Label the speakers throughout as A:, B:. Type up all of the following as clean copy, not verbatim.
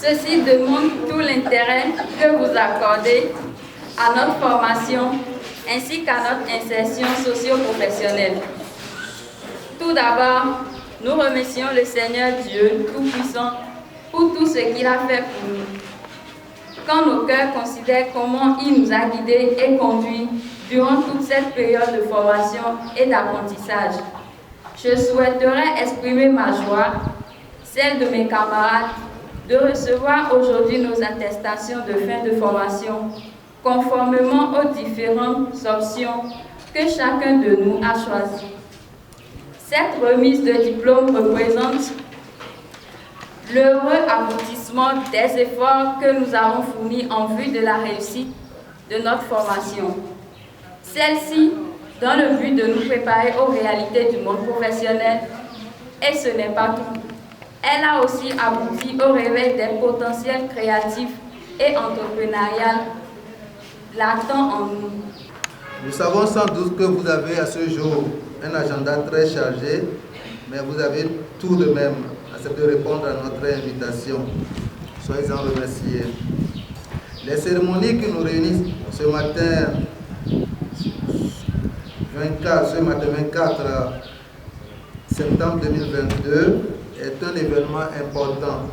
A: Ceci démontre tout l'intérêt que vous accordez à notre formation ainsi qu'à notre insertion socio-professionnelle. Tout d'abord, nous remercions le Seigneur Dieu Tout-Puissant pour tout ce qu'il a fait pour nous. Quand nos cœurs considèrent comment il nous a guidés et conduits durant toute cette période de formation et d'apprentissage, je souhaiterais exprimer ma joie, celle de mes camarades, de recevoir aujourd'hui nos attestations de fin de formation, conformément aux différentes options que chacun de nous a choisies. Cette remise de diplôme représente l'heureux aboutissement des efforts que nous avons fournis en vue de la réussite de notre formation. Celle-ci, dans le but de nous préparer aux réalités du monde professionnel, et ce n'est pas tout. Elle a aussi abouti au réveil des potentiels créatifs et entrepreneuriaux latents en nous.
B: Nous savons sans doute que vous avez à ce jour un agenda très chargé, mais vous avez tout de même accepté de répondre à notre invitation. Soyez-en remerciés. Les cérémonies qui nous réunissent ce matin 24 septembre 2022 est un événement important,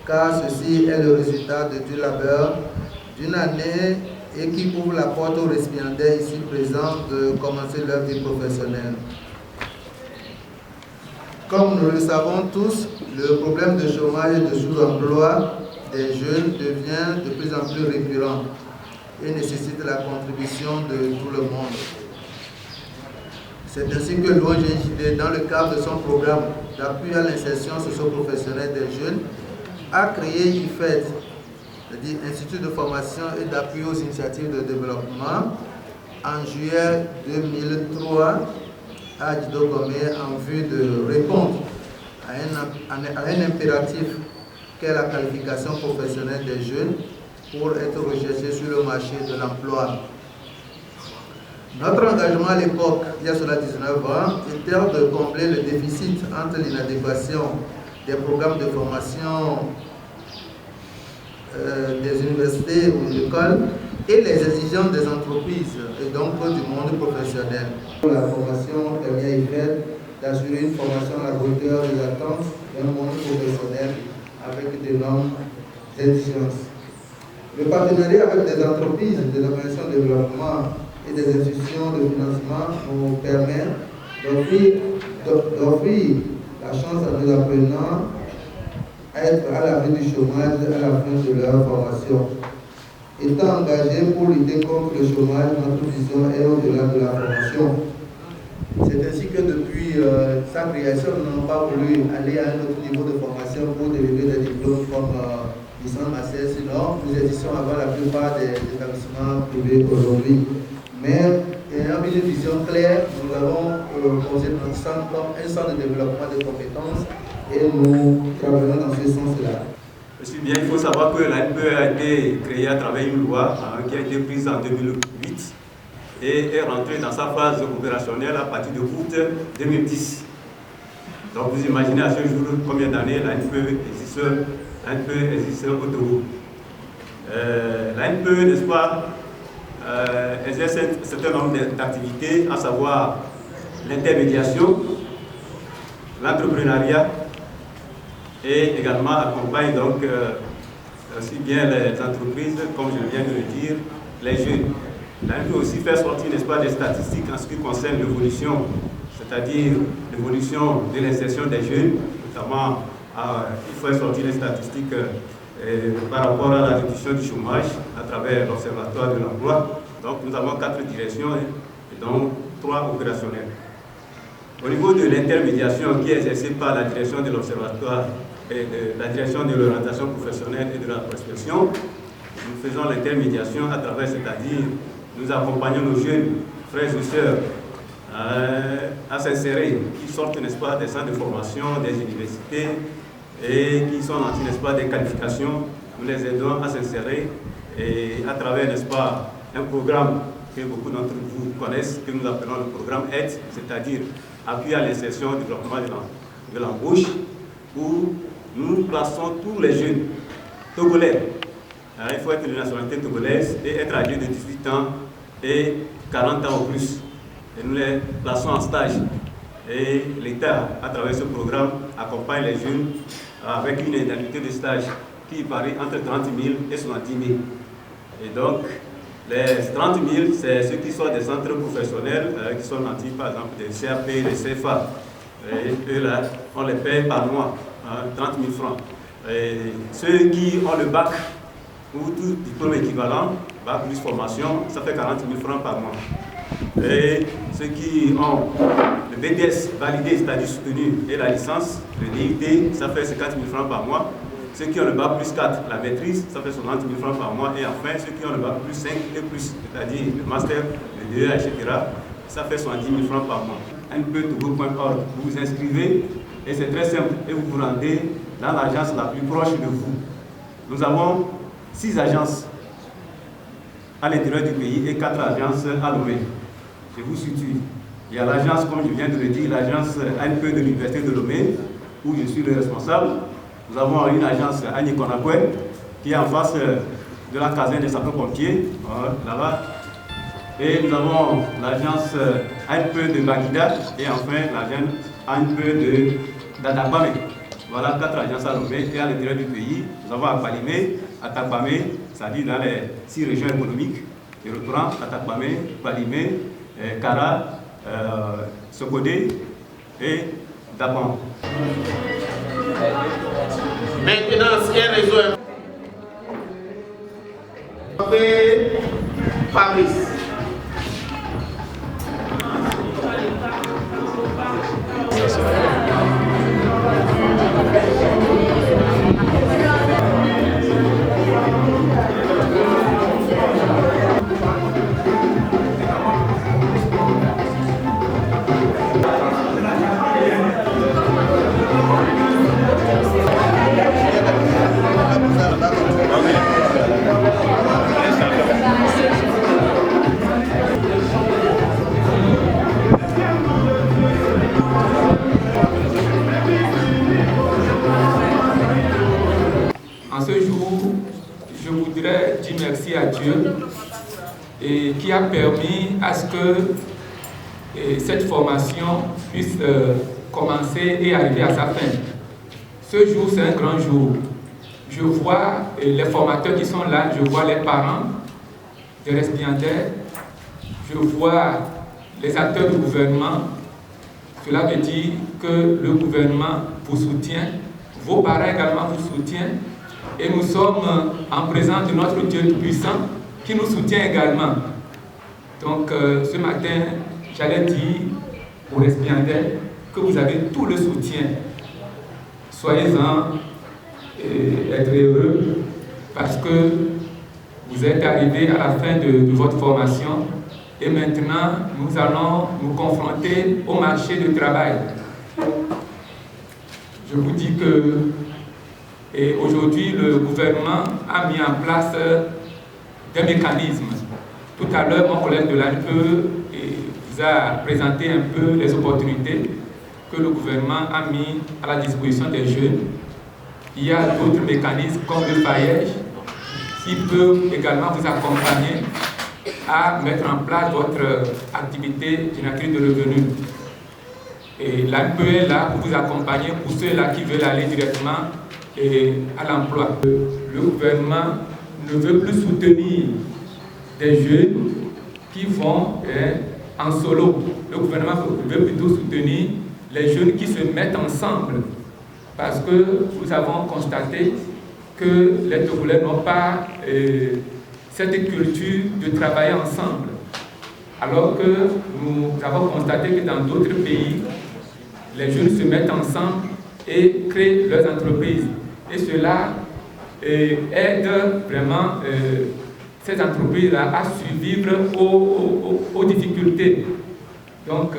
B: car ceci est le résultat de du labeur d'une année et qui ouvre la porte aux récipiendaires ici présents de commencer leur vie professionnelle. Comme nous le savons tous, le problème de chômage et de sous-emploi des jeunes devient de plus en plus récurrent et nécessite la contribution de tout le monde. C'est ainsi que l'ONGJD, dans le cadre de son programme d'appui à l'insertion socio-professionnelle des jeunes, a créé IFED, c'est-à-dire Institut de formation et d'appui aux initiatives de développement, en juillet 2003 à Djidogomé en vue de répondre à un impératif qu'est la qualification professionnelle des jeunes pour être recherchés sur le marché de l'emploi. Notre engagement à l'époque, il y a cela 19 ans, était de combler le déficit entre l'inadéquation des programmes de formation des universités ou des écoles et les exigences des entreprises et donc du monde professionnel. La formation première est faite d'assurer une formation à la hauteur des attentes d'un monde professionnel avec de longues exigences. Le partenariat avec des entreprises, des organisations de développement et des institutions de financement nous permet d'offrir la chance à nos apprenants à être à l'abri du chômage à la fin de leur formation. Étant engagé pour lutter contre le chômage, notre vision est au-delà de la formation. C'est ainsi que depuis sa création, nous n'avons pas voulu aller à un autre niveau de formation pour délivrer des diplômes comme licence, master, sinon nous existons avant la plupart des établissements privés aujourd'hui. Mais ayant une vision claire, nous avons posé notre centre comme un centre de développement de compétences et nous travaillons dans ce sens-là.
C: Aussi bien, il faut savoir que l'ANPE a été créée à travers une loi qui a été prise en 2008 et est rentrée dans sa phase opérationnelle à partir de août 2010. Donc vous imaginez à ce jour combien d'années l'ANPE existe au Togo. L'ANPE, n'est-ce pas, exerce un certain nombre d'activités, à savoir l'intermédiation, l'entrepreneuriat, et également accompagne donc aussi bien les entreprises, comme je viens de le dire, les jeunes. L'ANPE aussi fait sortir, n'est-ce pas, des statistiques en ce qui concerne l'évolution, c'est-à-dire l'évolution de l'insertion des jeunes, notamment il faut sortir les statistiques par rapport à la réduction du chômage à travers l'Observatoire de l'emploi. Donc nous avons 4 directions et donc 3 opérationnelles. Au niveau de l'intermédiation qui est exercée par la direction de l'Observatoire et de la direction de l'orientation professionnelle et de la prospection, nous faisons l'intermédiation à travers, c'est-à-dire nous accompagnons nos jeunes frères et sœurs à s'insérer, qui sortent, n'est-ce pas, des centres de formation, des universités et qui sont en, n'est-ce pas, des qualifications. Nous les aidons à s'insérer et à travers, n'est-ce pas, un programme que beaucoup d'entre vous connaissent, que nous appelons le programme AID, c'est-à-dire appui à l'insertion, développement de l'embauche, où nous plaçons tous les jeunes togolais. Il faut être de nationalité togolaise et être âgé de 18 ans et 40 ans au plus. Et nous les plaçons en stage. Et l'État, à travers ce programme, accompagne les jeunes avec une indemnité de stage qui varie entre 30 000 et 70 000. Et donc, les 30 000, c'est ceux qui sont des centres professionnels, qui sont nantis par exemple des CAP, des CFA. Et eux là, on les paye par mois, 30 000 francs. Et ceux qui ont le bac ou tout diplôme équivalent, bac plus formation, ça fait 40 000 francs par mois. Et ceux qui ont le BDS validé, c'est-à-dire soutenu, et la licence, le DUT, ça fait 50 000 francs par mois. Ceux qui ont le bac plus 4, la maîtrise, ça fait 60 000 francs par mois. Et enfin, ceux qui ont le bac plus 5 et plus, c'est-à-dire le master, le DEA, etc., ça fait 70 000 francs par mois. ANPE-Togo.org, vous vous inscrivez et c'est très simple. Et vous vous rendez dans l'agence la plus proche de vous. Nous avons 6 agences à l'intérieur du pays et 4 agences à Lomé. Je vous situe. Il y a l'agence, comme je viens de le dire, l'agence ANPE de l'Université de Lomé, où je suis le responsable. Nous avons une agence à Nikonakwe, qui est en face de la caserne des sapeurs-pompiers, là-bas. Et nous avons l'agence ANPE de Baguida et enfin l'agence ANPE d'Atakpamé. Voilà 4 agences à Lomé et à l'intérieur du pays. Nous avons Akpalimé, Atakpamé, c'est-à-dire dans les 6 régions économiques, Yorotoran, Atakpamé, Palimé, Kara, Sokodé et Daban.
D: Maintenant, ce qui est réseau Fabrice.
E: et qui a permis à ce que cette formation puisse commencer et arriver à sa fin. Ce jour, c'est un grand jour. Je vois les formateurs qui sont là, je vois les parents des récipiendaires, je vois les acteurs du gouvernement. Cela veut dire que le gouvernement vous soutient, vos parents également vous soutiennent, et nous sommes en présence de notre Dieu puissant qui nous soutient également. Donc ce matin, j'allais dire aux récipiendaires que vous avez tout le soutien. Soyez-en et être heureux parce que vous êtes arrivés à la fin de votre formation et maintenant nous allons nous confronter au marché du travail. Je vous dis que aujourd'hui le gouvernement a mis en place des mécanismes. Tout à l'heure, mon collègue de l'ANPE vous a présenté un peu les opportunités que le gouvernement a mis à la disposition des jeunes. Il y a d'autres mécanismes comme le FAEJ qui peut également vous accompagner à mettre en place votre activité génératrice de revenus. Et l'ANPE est là pour vous accompagner pour ceux-là qui veulent aller directement à l'emploi. Le gouvernement ne veut plus soutenir des jeunes qui vont en solo. Le gouvernement veut plutôt soutenir les jeunes qui se mettent ensemble parce que nous avons constaté que les Togolais n'ont pas cette culture de travailler ensemble. Alors que nous avons constaté que dans d'autres pays, les jeunes se mettent ensemble et créent leurs entreprises. Et cela aide vraiment ces entreprises-là à survivre aux difficultés. Donc,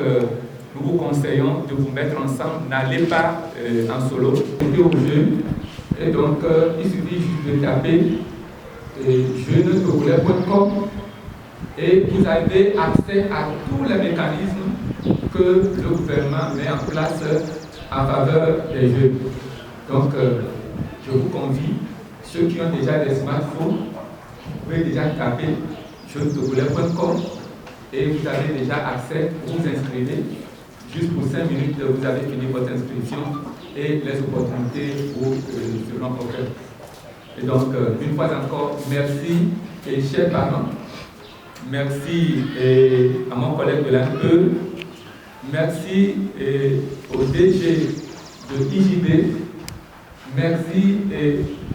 E: nous vous conseillons de vous mettre ensemble, n'allez pas en solo. Et donc, il suffit juste de taper jeunestogolais.com et vous avez accès à tous les mécanismes que le gouvernement met en place en faveur des jeunes. Donc, je vous convie, ceux qui ont déjà des smartphones, vous pouvez déjà taper jeunestogolais.com et vous avez déjà accès, vous vous inscrivez. Juste pour 5 minutes, vous avez fini votre inscription et les opportunités vous seront offertes. Et donc, une fois encore, merci et chers parents, merci à mon collègue de l'ANPE, merci au DG de IJB, merci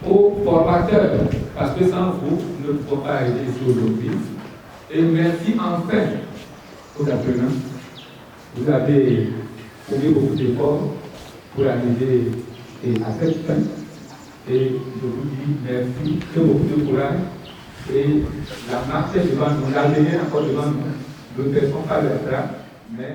E: aux formateurs, parce que sans vous, nous ne pouvons pas arriver ici aujourd'hui. Et merci enfin aux apprenants. Vous avez fait beaucoup d'efforts pour arriver à cette fin. Et je vous dis merci, que beaucoup de courage. Et la marche est devant nous, l'avenir est encore devant nous. Nous ne faisons pas le train, mais...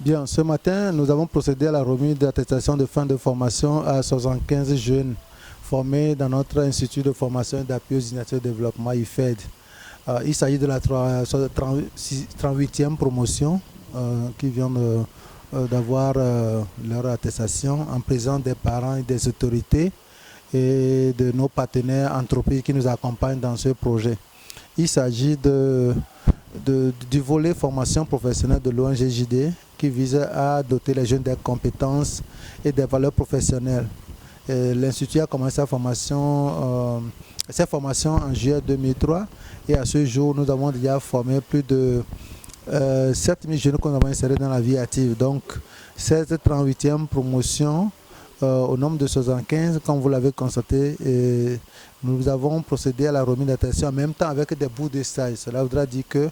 B: Bien, ce matin, nous avons procédé à la remise d'attestation de fin de formation à 75 jeunes formés dans notre institut de formation et d'appui aux initiatives de développement IFED. Il s'agit de la 38e promotion qui vient d'avoir leur attestation en présence des parents et des autorités et de nos partenaires entreprises qui nous accompagnent dans ce projet. Il s'agit du volet formation professionnelle de l'ONG-JD qui vise à doter les jeunes des compétences et des valeurs professionnelles. L'Institut a commencé cette formation en juillet 2003 et à ce jour, nous avons déjà formé plus de 7000 jeunes que nous avons insérés dans la vie active. Donc, cette 38e promotion, au nombre de 75, comme vous l'avez constaté, nous avons procédé à la remise d'attestation en même temps avec des bouts de stage. Cela voudra dire que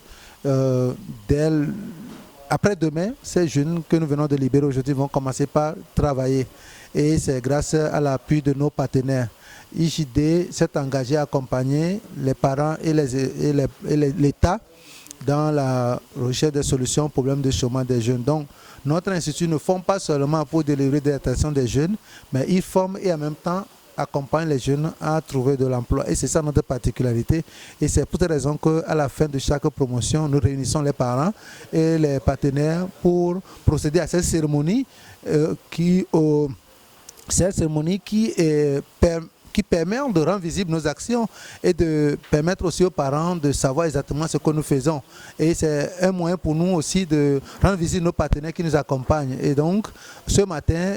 B: après-demain, ces jeunes que nous venons de libérer aujourd'hui vont commencer par travailler. Et c'est grâce à l'appui de nos partenaires. IJD s'est engagé à accompagner les parents et l'État dans la recherche des solutions aux problèmes de chômage des jeunes. Donc, notre institut ne forme pas seulement pour délivrer des attestations des jeunes, mais il forme et en même temps accompagne les jeunes à trouver de l'emploi. Et c'est ça notre particularité. Et c'est pour cette raison qu'à la fin de chaque promotion, nous réunissons les parents et les partenaires pour procéder à cette cérémonie qui qui permet de rendre visibles nos actions et de permettre aussi aux parents de savoir exactement ce que nous faisons. Et c'est un moyen pour nous aussi de rendre visibles nos partenaires qui nous accompagnent. Et donc, ce matin,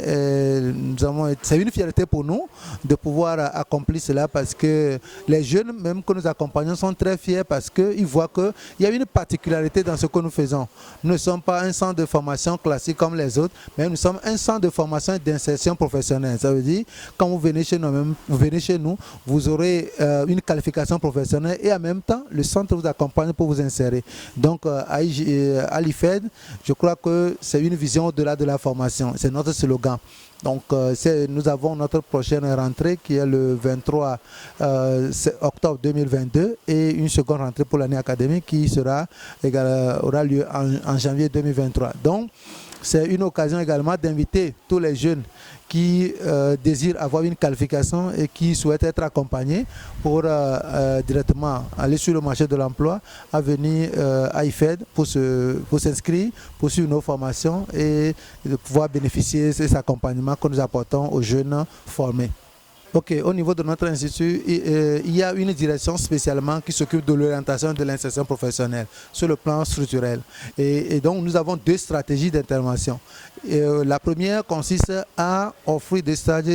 B: c'est une fierté pour nous de pouvoir accomplir cela parce que les jeunes, même que nous accompagnons, sont très fiers parce qu'ils voient qu'il y a une particularité dans ce que nous faisons. Nous ne sommes pas un centre de formation classique comme les autres, mais nous sommes un centre de formation et d'insertion professionnelle. Ça veut dire, quand vous venez chez nous, vous aurez une qualification professionnelle et en même temps, le centre vous accompagne pour vous insérer. Donc, à l'IFED, je crois que c'est une vision au-delà de la formation. C'est notre slogan. Donc, nous avons notre prochaine rentrée qui est le 23 octobre 2022 et une seconde rentrée pour l'année académique qui aura lieu en janvier 2023. Donc, c'est une occasion également d'inviter tous les jeunes qui désirent avoir une qualification et qui souhaitent être accompagnés pour directement aller sur le marché de l'emploi, à venir à IFED pour s'inscrire, pour suivre nos formations et de pouvoir bénéficier de cet accompagnement que nous apportons aux jeunes formés. Ok, au niveau de notre institut, il y a une direction spécialement qui s'occupe de l'orientation et de l'insertion professionnelle sur le plan structurel. Et donc, nous avons deux stratégies d'intervention. La première consiste à offrir des stages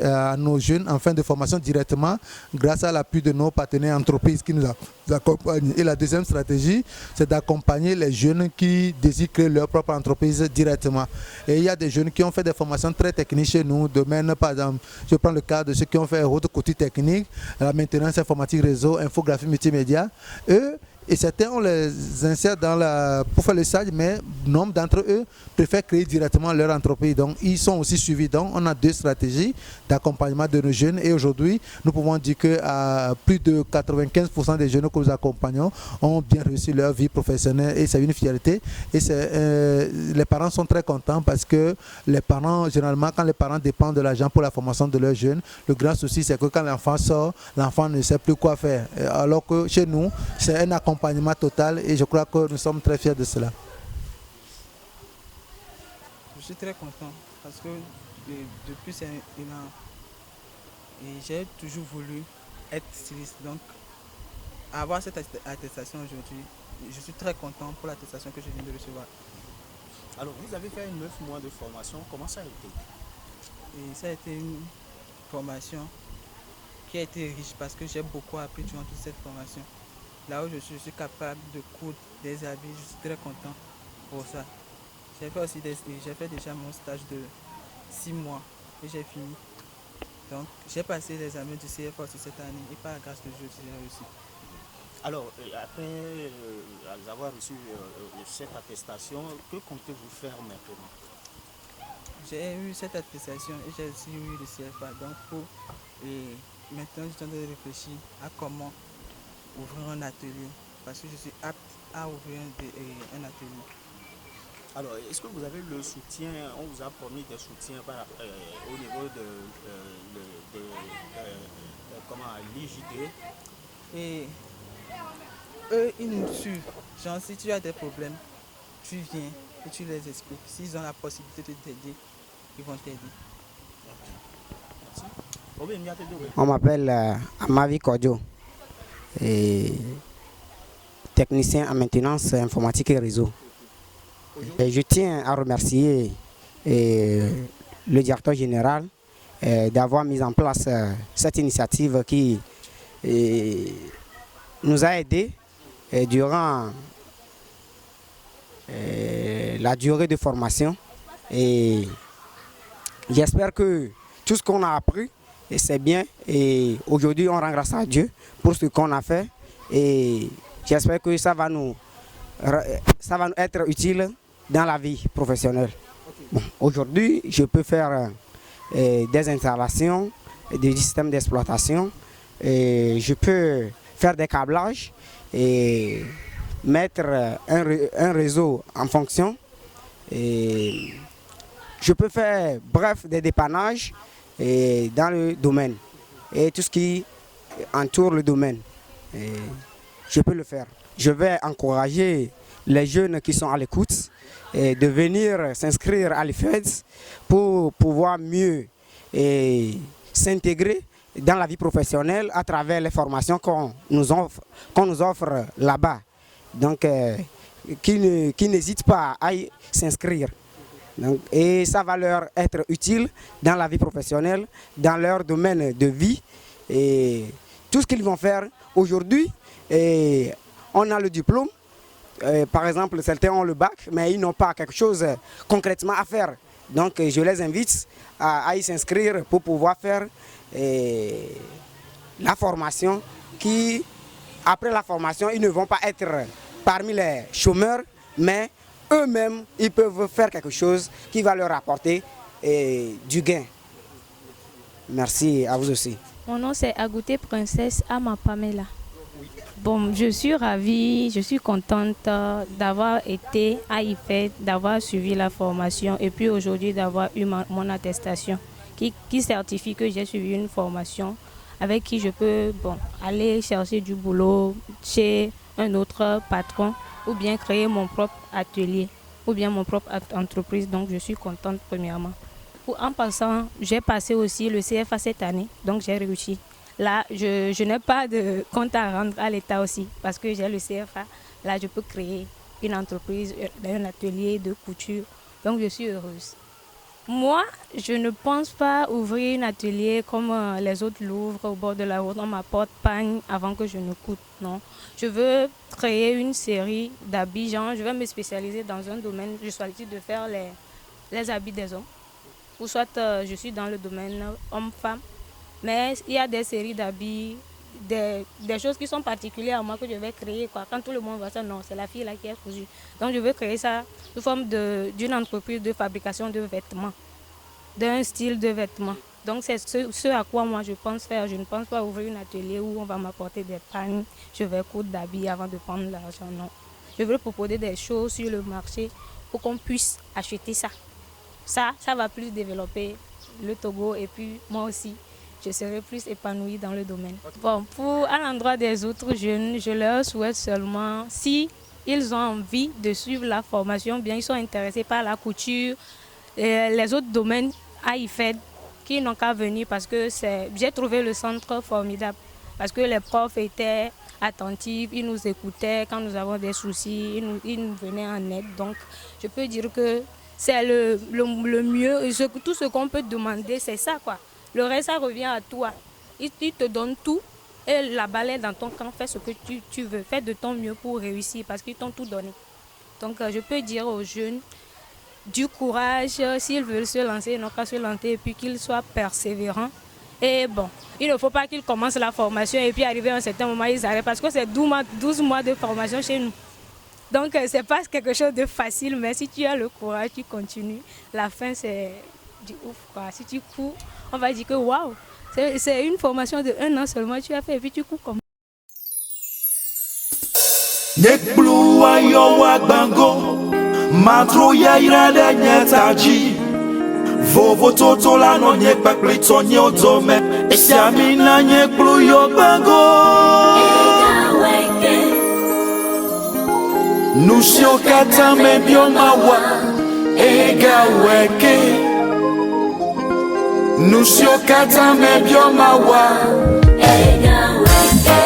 B: à nos jeunes en fin de formation directement grâce à l'appui de nos partenaires entreprises qui nous accompagnent. Et la deuxième stratégie, c'est d'accompagner les jeunes qui désirent créer leur propre entreprise directement. Et il y a des jeunes qui ont fait des formations très techniques chez nous. Domaine, par exemple, je prends le cas de ceux qui ont fait haute couture technique, la maintenance informatique réseau, infographie multimédia. Et certains, on les insère pour faire le stage, mais nombre d'entre eux préfèrent créer directement leur entreprise. Donc, ils sont aussi suivis. Donc, on a deux stratégies d'accompagnement de nos jeunes. Et aujourd'hui, nous pouvons dire que plus de 95% des jeunes que nous accompagnons ont bien réussi leur vie professionnelle. Et c'est une fierté. Et les parents sont très contents parce que les parents, généralement, quand les parents dépendent de l'argent pour la formation de leurs jeunes, le grand souci, c'est que quand l'enfant sort, l'enfant ne sait plus quoi faire. Alors que chez nous, c'est un accompagnement total et je crois que nous sommes très fiers de cela.
F: Je suis très content parce que depuis c'est un an et j'ai toujours voulu être styliste. Donc avoir cette attestation aujourd'hui, je suis très content pour l'attestation que je viens de recevoir.
G: Alors vous avez fait 9 mois de formation, comment ça a été?
F: Et ça a été une formation qui a été riche parce que j'ai beaucoup appris durant toute cette formation. Là où je suis capable de coudre des habits, je suis très content pour ça. J'ai fait déjà mon stage de 6 mois et j'ai fini. Donc j'ai passé les examens du CFA cette année et par la grâce de Dieu, j'ai réussi.
G: Alors, après avoir reçu cette attestation, que comptez-vous faire maintenant?
F: J'ai eu cette attestation et j'ai aussi eu le CFA. Donc maintenant, je suis en train de réfléchir à comment ouvrir un atelier parce que je suis apte à ouvrir un atelier.
G: Alors, est-ce que vous avez le soutien? On vous a promis des soutiens au niveau de l'IJD?
F: Et eux, ils nous suivent. Genre, si tu as des problèmes, tu viens et tu les expliques. S'ils ont la possibilité de t'aider, ils vont t'aider.
G: Merci.
H: On m'appelle Amavi Kodjo, et technicien en maintenance informatique et réseau. Et je tiens à remercier le directeur général d'avoir mis en place cette initiative qui nous a aidés durant la durée de formation. Et j'espère que tout ce qu'on a appris, c'est bien. Et aujourd'hui, on rend grâce à Dieu pour ce qu'on a fait. Et j'espère que ça va nous être utile dans la vie professionnelle. Bon, aujourd'hui, je peux faire des installations, des systèmes d'exploitation. Je peux faire des câblages et mettre un réseau en fonction. Et je peux faire, bref, des dépannages dans le domaine et tout ce qui entoure le domaine. Et je peux le faire. Je vais encourager les jeunes qui sont à l'écoute de venir s'inscrire à l'IFED pour pouvoir mieux s'intégrer dans la vie professionnelle à travers les formations qu'on nous offre là-bas. Donc, qui n'hésitent pas à s'inscrire. Et ça va leur être utile dans la vie professionnelle, dans leur domaine de vie. Et tout ce qu'ils vont faire aujourd'hui, on a le diplôme. Par exemple, certains ont le bac, mais ils n'ont pas quelque chose concrètement à faire. Donc, je les invite à y s'inscrire pour pouvoir faire la formation qui, après la formation, ils ne vont pas être parmi les chômeurs, mais eux-mêmes, ils peuvent faire quelque chose qui va leur apporter du gain. Merci à vous aussi.
I: Mon nom c'est Agouté Princesse Ama Pamela. Bon, je suis ravie, je suis contente d'avoir été à IFED, d'avoir suivi la formation et puis aujourd'hui d'avoir eu mon attestation qui certifie que j'ai suivi une formation avec qui je peux aller chercher du boulot chez un autre patron ou bien créer mon propre atelier ou bien mon propre entreprise. Donc je suis contente premièrement. En passant, j'ai passé aussi le CFA cette année, donc j'ai réussi. Là, je n'ai pas de compte à rendre à l'État aussi parce que j'ai le CFA. Là, je peux créer une entreprise, un atelier de couture. Donc je suis heureuse. Moi, je ne pense pas ouvrir un atelier comme les autres l'ouvrent au bord de la route. On m'apporte pagne avant que je ne coûte. Non. Je veux créer une série d'habits. Je vais me spécialiser dans un domaine. Je choisis de faire les habits des hommes. Ou soit je suis dans le domaine homme-femme. Mais il y a des séries d'habits, des choses qui sont particulières à moi que je vais créer. Quand tout le monde voit ça, non, c'est la fille là qui est cousue. Donc je veux créer ça sous forme d'une entreprise de fabrication de vêtements, d'un style de vêtements. Donc c'est ce à quoi moi je pense faire. Je ne pense pas ouvrir un atelier où on va m'apporter des pagnes, je vais coudre d'habits avant de prendre l'argent, non. Je veux proposer des choses sur le marché pour qu'on puisse acheter ça. Ça va plus développer le Togo et puis moi aussi, je serai plus épanouie dans le domaine. Bon, à l'endroit des autres jeunes, je leur souhaite seulement, si ils ont envie de suivre la formation, bien ils sont intéressés par la couture, les autres domaines à IFED, qui n'ont qu'à venir parce que j'ai trouvé le centre formidable. Parce que les profs étaient attentifs, ils nous écoutaient quand nous avons des soucis, ils nous venaient en aide. Donc, je peux dire que c'est le mieux, tout ce qu'on peut demander, c'est ça quoi. Le reste, ça revient à toi. Ils te donnent tout et la balle est dans ton camp, fais ce que tu veux, fais de ton mieux pour réussir parce qu'ils t'ont tout donné. Donc je peux dire aux jeunes du courage, s'ils veulent se lancer, ils n'ont qu'à se lancer et puis qu'ils soient persévérants. Et bon, il ne faut pas qu'ils commencent la formation et puis arriver à un certain moment, ils arrêtent parce que c'est 12 mois de formation chez nous. Donc, ce n'est pas quelque chose de facile, mais si tu as le courage, tu continues. La fin, c'est du ouf, quoi. Si tu cours, on va dire que waouh, c'est une formation de 1 an seulement, tu as fait et puis tu cours comme
J: Nusio kata mebio mawa ega weke Nusio kata mebio mawa ega weke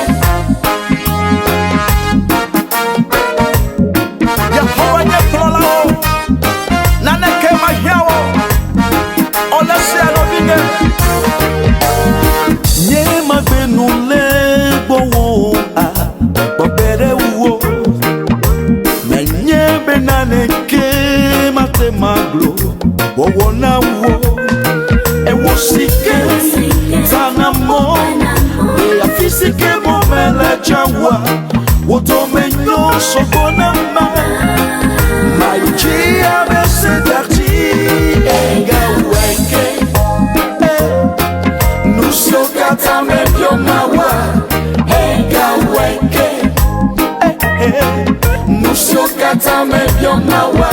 J: Ya hoa nye plolao Nane ke mahiawo Ole se alobinge Nye magbenu legbo wo Bobere uwo Benane ke mate maglo wona wo e wosike tanamo e afisike mo mele chawa woto menyo sokona ma maiji abese darti enga weke nusio kata mebio mawa enga weke Nusio kata mebio mawa